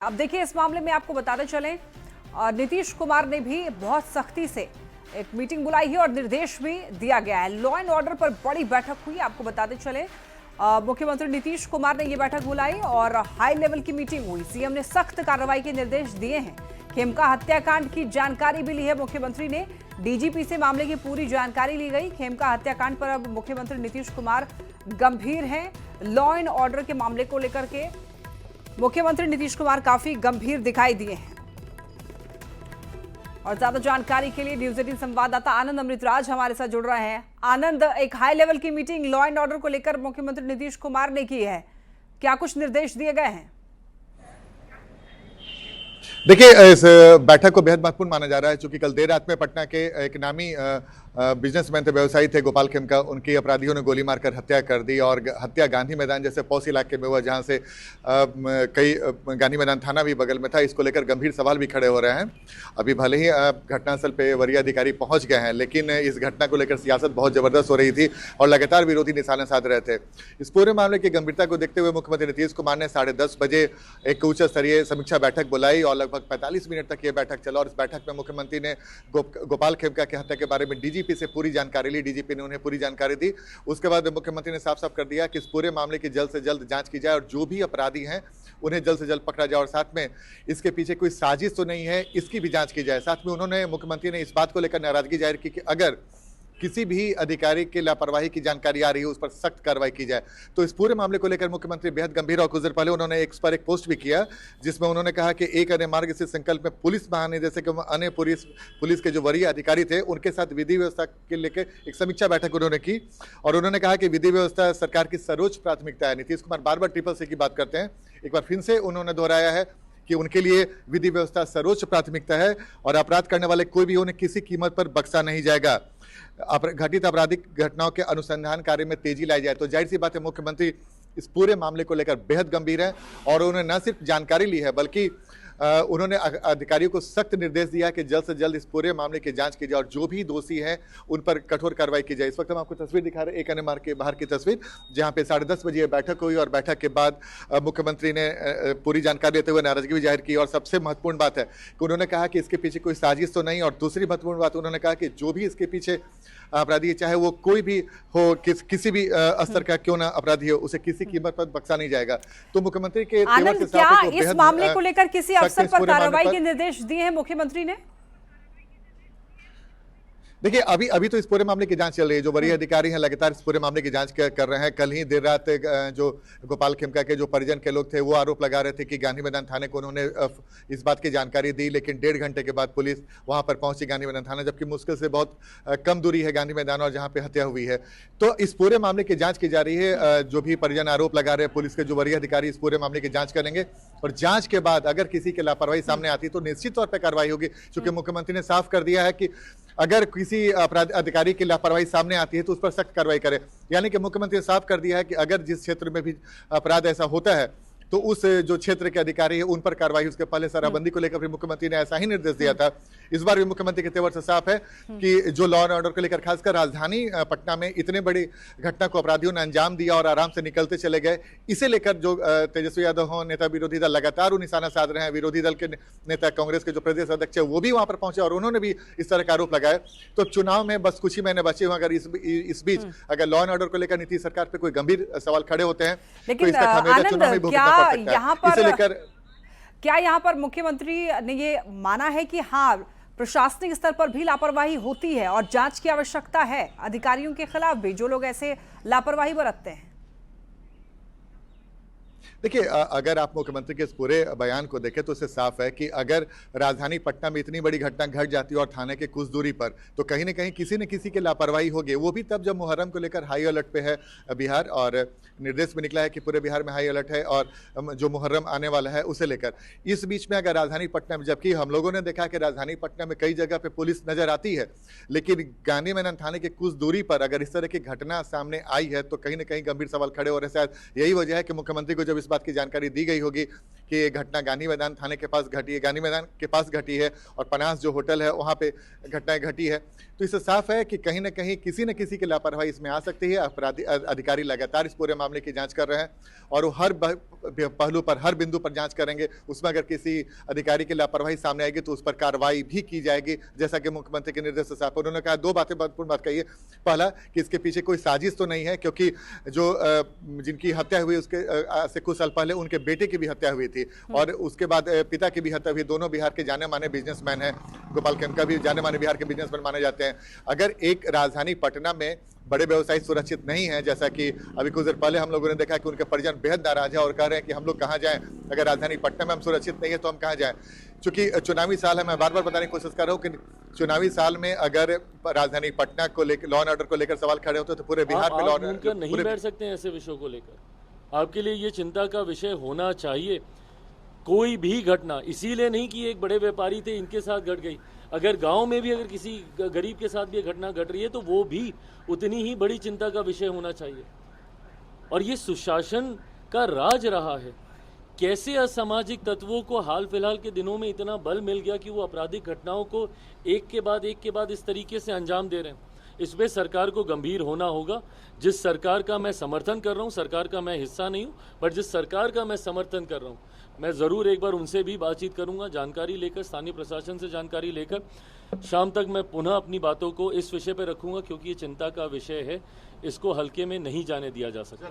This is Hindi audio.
अब देखिए, इस मामले में आपको बताते चलें, नीतीश कुमार ने भी बहुत सख्ती से एक मीटिंग बुलाई है और निर्देश भी दिया गया है। लॉ एंड ऑर्डर पर बड़ी बैठक हुई, आपको बताते चले मुख्यमंत्री नीतीश कुमार ने ये बैठक बुलाई और हाई लेवल की मीटिंग हुई। सीएम ने सख्त कार्रवाई के निर्देश दिए हैं। खेमका हत्याकांड की जानकारी भी ली है मुख्यमंत्री ने। डीजीपी से मामले की पूरी जानकारी ली गई। खेमका हत्याकांड पर अब मुख्यमंत्री नीतीश कुमार गंभीर हैं। लॉ एंड ऑर्डर के मामले को लेकर के मुख्यमंत्री नीतीश कुमार काफी गंभीर दिखाई दिए हैं। और ज्यादा जानकारी के लिए न्यूज 18 संवाददाता आनंद अमृतराज हमारे साथ जुड़ रहे हैं। आनंद, एक हाई लेवल की मीटिंग लॉ एंड ऑर्डर को लेकर मुख्यमंत्री नीतीश कुमार ने की है, क्या कुछ निर्देश दिए गए हैं? देखिए, इस बैठक को बेहद महत्वपूर्ण माना जा रहा है, क्योंकि कल देर रात में पटना के एक नामी बिजनेसमैन थे, व्यवसायी थे गोपाल खेमका, उनकी अपराधियों ने गोली मारकर हत्या कर दी। और हत्या गांधी मैदान जैसे पौस इलाके में हुआ, जहां से कई गांधी मैदान थाना भी बगल में था। इसको लेकर गंभीर सवाल भी खड़े हो रहे हैं। अभी भले ही घटनास्थल पे वरीय अधिकारी पहुंच गए हैं, लेकिन इस घटना को लेकर सियासत बहुत जबरदस्त हो रही थी और लगातार विरोधी निशाने साध रहे थे। इस पूरे मामले की गंभीरता को देखते हुए मुख्यमंत्री नीतीश कुमार ने 10:30 बजे एक उच्च स्तरीय समीक्षा बैठक बुलाई और लगभग 45 मिनट तक ये बैठक चला। और इस बैठक में मुख्यमंत्री ने गोपाल खेमका की हत्या के बारे में डीजीपी से पूरी जानकारी ली। डीजीपी ने उन्हें पूरी जानकारी दी। उसके बाद मुख्यमंत्री ने साफ साफ कर दिया कि इस पूरे मामले की जल्द से जल्द जांच की जाए और जो भी अपराधी हैं उन्हें जल्द से जल्द पकड़ा जाए। और साथ में इसके पीछे कोई साजिश तो नहीं है, इसकी भी जांच की जाए। साथ में उन्होंने मुख्यमंत्री ने इस बात को लेकर नाराजगी जाहिर की कि अगर किसी भी अधिकारी की लापरवाही की जानकारी आ रही है, उस पर सख्त कार्रवाई की जाए। तो इस पूरे मामले को लेकर मुख्यमंत्री बेहद गंभीर और कुछ देर पहले उन्होंने एक पर एक पोस्ट भी किया, जिसमें उन्होंने कहा कि एक अन्य मार्ग इस संकल्प में पुलिस महानिदेशक एवं अन्य पुलिस के जो वरीय अधिकारी थे उनके साथ विधि व्यवस्था के लेकर एक समीक्षा बैठक उन्होंने की। और उन्होंने कहा कि विधि व्यवस्था सरकार की सर्वोच्च प्राथमिकता है। नीतीश कुमार बार बार ट्रिपल सी की बात करते हैं, एक बार फिर से उन्होंने दोहराया है कि उनके लिए विधि व्यवस्था सर्वोच्च प्राथमिकता है और अपराध करने वाले कोई भी उन्हें किसी कीमत पर बख्शा नहीं जाएगा। घटित आपराधिक घटनाओं के अनुसंधान कार्य में तेजी लाई जाए। तो जाहिर सी बात है, मुख्यमंत्री इस पूरे मामले को लेकर बेहद गंभीर है और उन्होंने न सिर्फ जानकारी ली है, बल्कि उन्होंने अधिकारियों को सख्त निर्देश दिया कि जल्द से जल्द इस पूरे मामले की जांच की जाए और जो भी दोषी हैं उन पर कठोर कार्रवाई की जाए। इस वक्त हम आपको तस्वीर दिखा रहे हैं, एक अन्य मार्ग के बाहर की तस्वीर, जहां पे 10:30 बजे बैठक हुई और बैठक के बाद मुख्यमंत्री ने पूरी जानकारी देते हुए नाराजगी भी जाहिर की। और सबसे महत्वपूर्ण बात है कि उन्होंने कहा कि इसके पीछे कोई साजिश तो नहीं। और दूसरी महत्वपूर्ण बात उन्होंने कहा कि जो भी इसके पीछे अपराधी, चाहे वो कोई भी हो, किसी भी स्तर का क्यों ना अपराधी हो, उसे किसी कीमत पर बख्शा नहीं जाएगा। तो मुख्यमंत्री के आनंद, क्या इस मामले को लेकर किसी अफसर पर कार्रवाई के निर्देश दिए हैं मुख्यमंत्री ने? देखिए, अभी तो इस पूरे मामले की जांच चल रही है। जो वरीय अधिकारी हैं लगातार इस पूरे मामले की जांच कर रहे हैं। कल ही देर रात जो गोपाल खेमका के जो परिजन के लोग थे वो आरोप लगा रहे थे कि गांधी मैदान थाने को उन्होंने इस बात की जानकारी दी, लेकिन 1.5 घंटे के बाद पुलिस वहां पर पहुंची गांधी मैदान थाना, जबकि मुश्किल से बहुत कम दूरी है गांधी मैदान और जहां पे हत्या हुई है। तो इस पूरे मामले की जांच की जा रही है। जो भी परिजन आरोप लगा रहे हैं, पुलिस के जो वरीय अधिकारी इस पूरे मामले की जांच करेंगे और जांच के बाद अगर किसी की लापरवाही सामने आती है तो निश्चित तौर पर कार्रवाई होगी। क्योंकि मुख्यमंत्री ने साफ कर दिया है कि अगर किसी अपराध अधिकारी की लापरवाही सामने आती है तो उस पर सख्त कार्रवाई करें। यानी कि मुख्यमंत्री ने साफ कर दिया है कि अगर जिस क्षेत्र में भी अपराध ऐसा होता है तो उस जो क्षेत्र के अधिकारी है उन पर कार्रवाई। उसके पहले शराबबंदी को लेकर भी मुख्यमंत्री ने ऐसा ही निर्देश दिया था। इस बार भी मुख्यमंत्री के तेवर से साफ है कि जो लॉ एंड ऑर्डर को लेकर, खासकर राजधानी पटना में इतने बड़ी घटना को अपराधियों ने अंजाम दिया और आराम से निकलते चले गए, इसे लेकर जो तेजस्वी यादव हो, नेता विरोधी दल, लगातार वो निशाना साध रहे हैं। विरोधी दल के नेता, कांग्रेस के जो प्रदेश अध्यक्ष है, वो भी वहां पर पहुंचे और उन्होंने भी इस तरह का आरोप लगाया। तो चुनाव में बस कुछ ही महीने बचे हुए, अगर इस बीच अगर लॉ एंड ऑर्डर को लेकर नीतीश सरकार पे कोई गंभीर सवाल खड़े होते हैं तो इसका खामियाजा चुनाव में भुगतना पड़ सकता है। इसे लेकर क्या यहाँ पर मुख्यमंत्री ने ये माना है कि हाँ, प्रशासनिक स्तर पर भी लापरवाही होती है और जांच की आवश्यकता है अधिकारियों के खिलाफ भी, जो लोग ऐसे लापरवाही बरतते हैं? देखिए, अगर आप मुख्यमंत्री के इस पूरे बयान को देखें तो इससे साफ है कि अगर राजधानी पटना में इतनी बड़ी घटना घट जाती है और थाने के कुछ दूरी पर, तो कहीं ना कहीं किसी न किसी की लापरवाही होगी। वो भी तब जब मुहर्रम को लेकर हाई अलर्ट पे है बिहार और निर्देश में निकला है कि पूरे बिहार में हाई अलर्ट है और जो मुहर्रम आने वाला है उसे लेकर। इस बीच में अगर राजधानी पटना में, जबकि हम लोगों ने देखा कि राजधानी पटना में कई जगह पे पुलिस नजर आती है, लेकिन गांधी मैदान थाने के कुछ दूरी पर अगर इस तरह की घटना सामने आई है तो कहीं ना कहीं गंभीर सवाल खड़े हो रहे हैं। शायद यही वजह है कि मुख्यमंत्री को जब इस बात की जानकारी दी गई होगी कि ये घटना गांधी मैदान थाने के पास घटी है, गांधी मैदान के पास घटी है और पनास जो होटल है वहाँ पे घटनाएं घटी है। तो इससे साफ है कि कहीं ना कहीं किसी न किसी की लापरवाही इसमें आ सकती है। अपराधी अधिकारी लगातार इस पूरे मामले की जांच कर रहे हैं और वो हर पहलू पर, हर बिंदु पर जांच करेंगे। उसमें अगर किसी अधिकारी की लापरवाही सामने आएगी तो उस पर कार्रवाई भी की जाएगी, जैसा कि मुख्यमंत्री के निर्देश से साफ। उन्होंने कहा, दो बातें महत्वपूर्ण बात कही है। पहला कि इसके पीछे कोई साजिश तो नहीं है, क्योंकि जो जिनकी हत्या हुई उसके से कुछ साल पहले उनके बेटे की भी हत्या हुई थी और उसके बाद पिता की भी हत्या हुई। दोनों बिहार के जाने माने बिजनेसमैन हैं। गोपाल खेमका भी जाने माने बिहार के बिजनेसमैन माने जाते हैं। अगर एक राजधानी पटना में बड़े व्यवसायी सुरक्षित नहीं है, जैसा कि अभी कुछ देर पहले हम लोगों ने देखा कि उनके परिजन बेहद नाराज है और कह रहे हैं कि हम लोग कहाँ जाएं, अगर राजधानी पटना में हम सुरक्षित नहीं है तो हम कहाँ जाएं। चूंकि चुनावी साल है, मैं बार बार बताने की कोशिश कर रहा हूँ कि चुनावी साल में अगर राजधानी पटना को लेकर, लॉ एंड ऑर्डर को लेकर सवाल खड़े होते तो पूरे बिहार में लॉ एंड ऑर्डर नहीं बैठ सकते हैं ऐसे विषयों को लेकर। आपके लिए ये चिंता का विषय होना चाहिए। कोई भी घटना इसीलिए नहीं कि एक बड़े व्यापारी थे इनके साथ घट गई, अगर गांव में भी अगर किसी गरीब के साथ भी ये घटना घट रही है तो वो भी उतनी ही बड़ी चिंता का विषय होना चाहिए। और ये सुशासन का राज रहा है। कैसे असामाजिक तत्वों को हाल फिलहाल के दिनों में इतना बल मिल गया कि वो आपराधिक घटनाओं को एक के बाद इस तरीके से अंजाम दे रहे हैं। इसमें सरकार को गंभीर होना होगा। जिस सरकार का मैं समर्थन कर रहा हूँ, सरकार का मैं हिस्सा नहीं हूँ, बट जिस सरकार का मैं समर्थन कर रहा हूँ, मैं ज़रूर एक बार उनसे भी बातचीत करूँगा, जानकारी लेकर, स्थानीय प्रशासन से जानकारी लेकर। शाम तक मैं पुनः अपनी बातों को इस विषय पर रखूँगा, क्योंकि ये चिंता का विषय है, इसको हल्के में नहीं जाने दिया जा सकता।